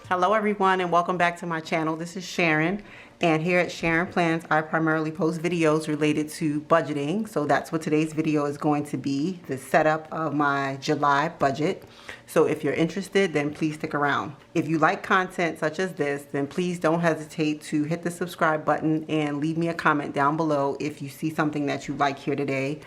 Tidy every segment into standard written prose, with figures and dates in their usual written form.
Hello everyone and welcome back to my channel. This is Sharon, and here at Sharon Plans I primarily post videos related to budgeting. So that's what today's video is going to be, the setup of my July budget. So if you're interested, then please stick around. If you like content such as this, then please don't hesitate to hit the subscribe button and leave me a comment down below if you see something that you like here today.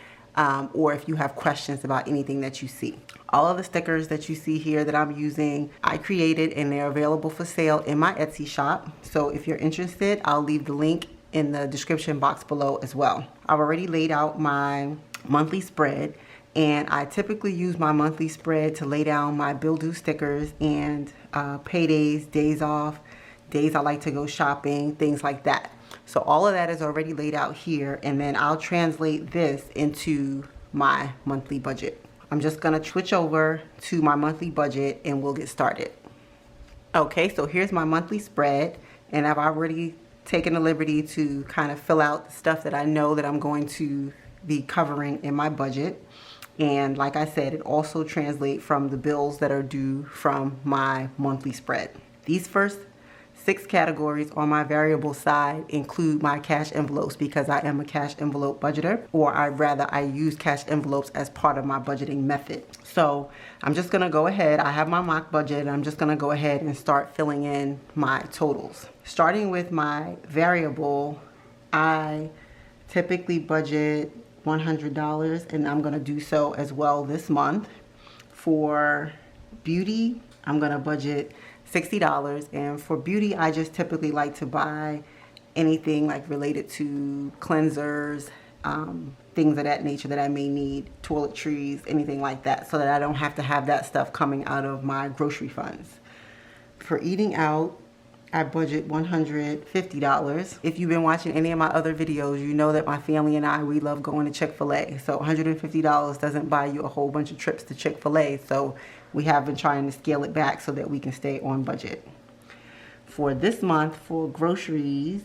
Or if you have questions about anything that you see. All of the stickers that you see here that I'm using, I created, and they're available for sale in my Etsy shop. So if you're interested, I'll leave the link in the description box below as well. I've already laid out my monthly spread, and I typically use my monthly spread to lay down my bill due stickers and paydays, days off, days I like to go shopping, things like that. So all of that is already laid out here, and then I'll translate this into my monthly budget. I'm just gonna switch over to my monthly budget and we'll get started. Okay, so here's my monthly spread, and I've already taken the liberty to kind of fill out the stuff that I know that I'm going to be covering in my budget. And like I said, it also translates from the bills that are due from my monthly spread. These first 6 categories on my variable side include my cash envelopes because I am a cash envelope budgeter, or I use cash envelopes as part of my budgeting method. So I'm just gonna go ahead, I have my mock budget, and I'm just gonna go ahead and start filling in my totals. Starting with my variable, I typically budget $100, and I'm gonna do so as well this month. For beauty, I'm gonna budget $60, and for beauty I just typically like to buy anything like related to cleansers, things of that nature that I may need, toiletries, anything like that, so that I don't have to have that stuff coming out of my grocery funds. For eating out, I budget $150. If you've been watching any of my other videos, you know that my family and I, we love going to Chick-fil-A. So $150 doesn't buy you a whole bunch of trips to Chick-fil-A. So we have been trying to scale it back so that we can stay on budget. For this month, for groceries,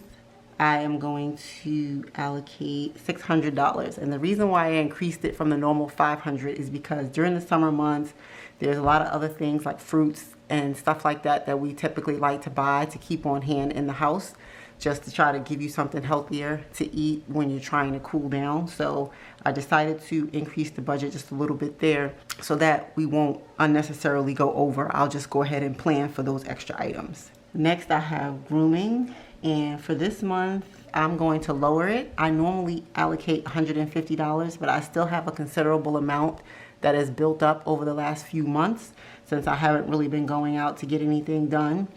I am going to allocate $600. And the reason why I increased it from the normal $500 is because during the summer months, there's a lot of other things like fruits and stuff like that that we typically like to buy to keep on hand in the house, just to try to give you something healthier to eat when you're trying to cool down. So I decided to increase the budget just a little bit there so that we won't unnecessarily go over. I'll just go ahead and plan for those extra items. Next, I have grooming, and for this month I'm going to lower it. I normally allocate $150, but I still have a considerable amount that has built up over the last few months since I haven't really been going out to get anything done.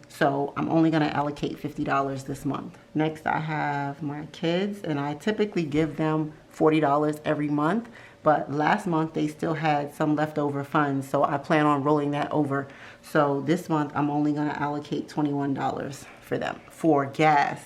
So I'm only gonna allocate $50 this month. Next, I have my kids, and I typically give them $40 every month, but last month they still had some leftover funds, so I plan on rolling that over. So this month I'm only gonna allocate $21 for them. For gas,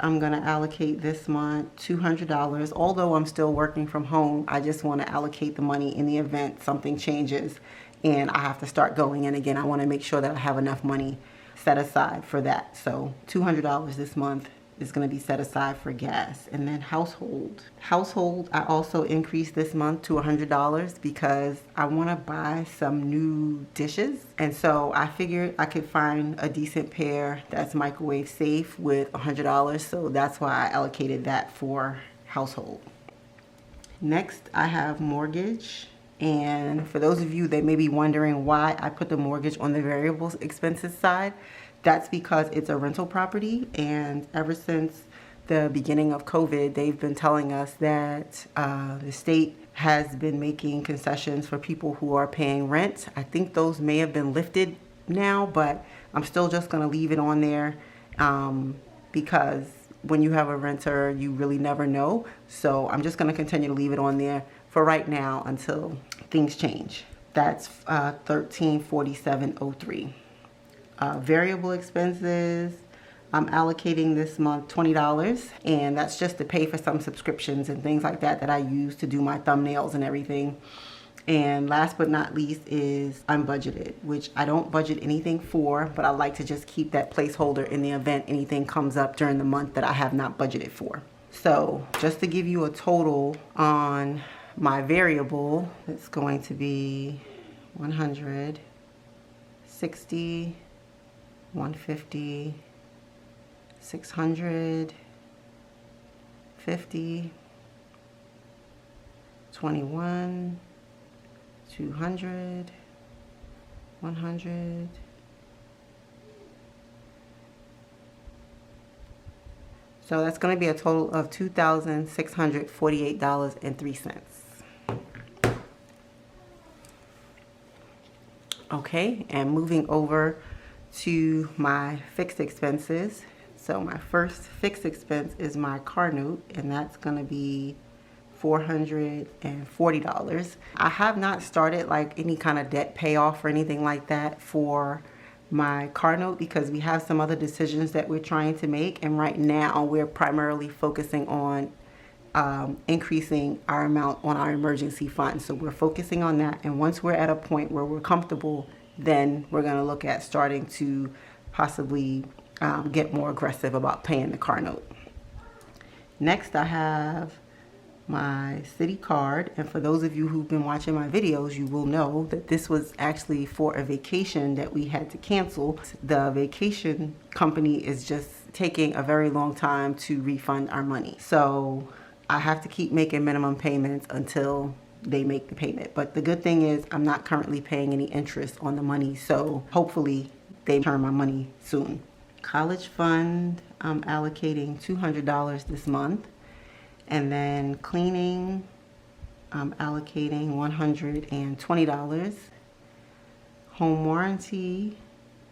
I'm gonna allocate this month $200. Although I'm still working from home, I just wanna allocate the money in the event something changes and I have to start going in again. I wanna make sure that I have enough money set aside for that. So $200 this month is gonna be set aside for gas. And then household, I also increased this month to $100 because I wanna buy some new dishes. And so I figured I could find a decent pair that's microwave safe with $100. So that's why I allocated that for household. Next, I have mortgage. And for those of you that may be wondering why I put the mortgage on the variable expenses side, that's because it's a rental property, and ever since the beginning of COVID, they've been telling us that the state has been making concessions for people who are paying rent. I think those may have been lifted now, but I'm still just gonna leave it on there because when you have a renter, you really never know. So I'm just gonna continue to leave it on there for right now until things change. That's $1347.03. Variable expenses, I'm allocating this month $20, and that's just to pay for some subscriptions and things like that that I use to do my thumbnails and everything. And last but not least is unbudgeted, which I don't budget anything for, but I like to just keep that placeholder in the event anything comes up during the month that I have not budgeted for. So just to give you a total on my variable, it's going to be 100, 60, 150, 600, 50, 21, 200, 100, so that's going to be a total of $2,648.03. Okay, and moving over to my fixed expenses. So my first fixed expense is my car note, and that's going to be $440. I have not started like any kind of debt payoff or anything like that for my car note because we have some other decisions that we're trying to make, and right now we're primarily focusing on increasing our amount on our emergency fund. So we're focusing on that, and once we're at a point where we're comfortable, then we're going to look at starting to possibly get more aggressive about paying the car note. Next, I have my city card, and for those of you who've been watching my videos, you will know that this was actually for a vacation that we had to cancel. The vacation company is just taking a very long time to refund our money, so I have to keep making minimum payments until they make the payment. But the good thing is I'm not currently paying any interest on the money, so hopefully they return my money soon. College fund, I'm allocating $200 this month. And then cleaning, I'm allocating $120. Home warranty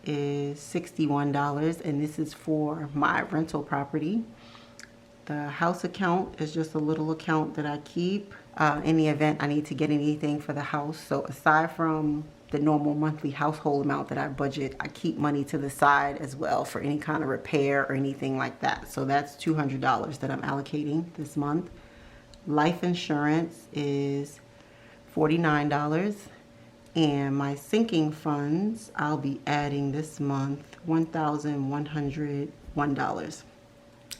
is $61, and this is for my rental property. The house account is just a little account that I keep in the event I need to get anything for the house. So aside from the normal monthly household amount that I budget, I keep money to the side as well for any kind of repair or anything like that. So that's $200 that I'm allocating this month. Life insurance is $49. And my sinking funds, I'll be adding this month $1,101.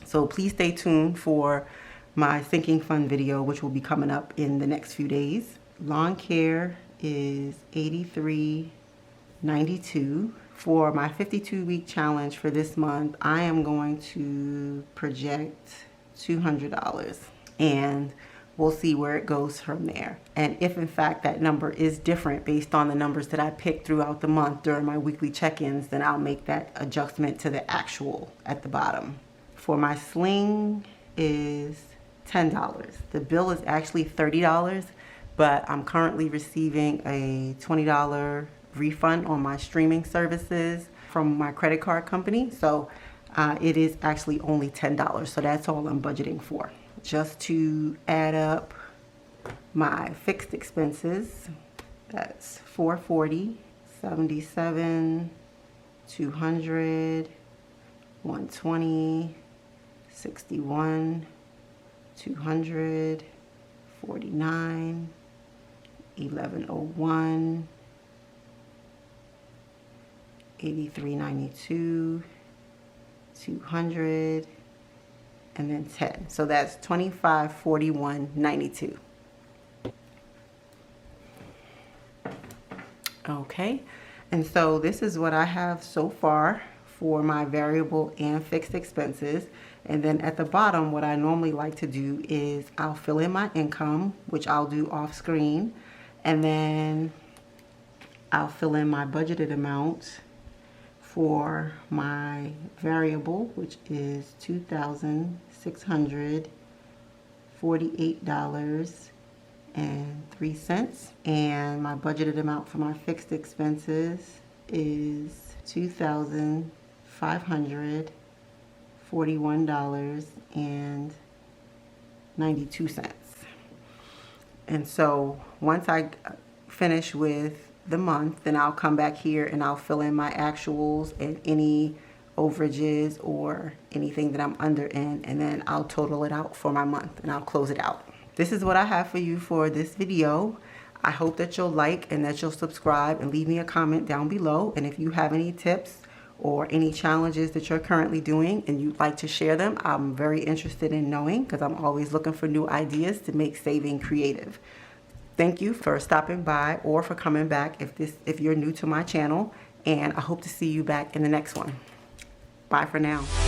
So please stay tuned for my sinking fund video, which will be coming up in the next few days. Lawn care is $83.92. For my 52-week challenge for this month, I am going to project $200, and we'll see where it goes from there. And if in fact that number is different based on the numbers that I pick throughout the month during my weekly check-ins, then I'll make that adjustment to the actual at the bottom. For my sling is $10. The bill is actually $30, but I'm currently receiving a $20 refund on my streaming services from my credit card company. So it is actually only $10. So that's all I'm budgeting for. Just to add up my fixed expenses, that's $440, $77, $200, $120, $61, $200, $49, $1101, $83.92, $200, and then 10. So that's $25.41.92. Okay, and so this is what I have so far for my variable and fixed expenses. And then at the bottom, what I normally like to do is I'll fill in my income, which I'll do off screen, and then I'll fill in my budgeted amount for my variable, which is $2,648.03, and my budgeted amount for my fixed expenses is $2,541.92. And so once I finish with the month, then I'll come back here and I'll fill in my actuals and any overages or anything that I'm under in, and then I'll total it out for my month and I'll close it out. This is what I have for you for this video. I hope that you'll like and that you'll subscribe and leave me a comment down below. And if you have any tips or any challenges that you're currently doing and you'd like to share them, I'm very interested in knowing, because I'm always looking for new ideas to make saving creative. Thank you for stopping by or for coming back if you're new to my channel, and I hope to see you back in the next one. Bye for now.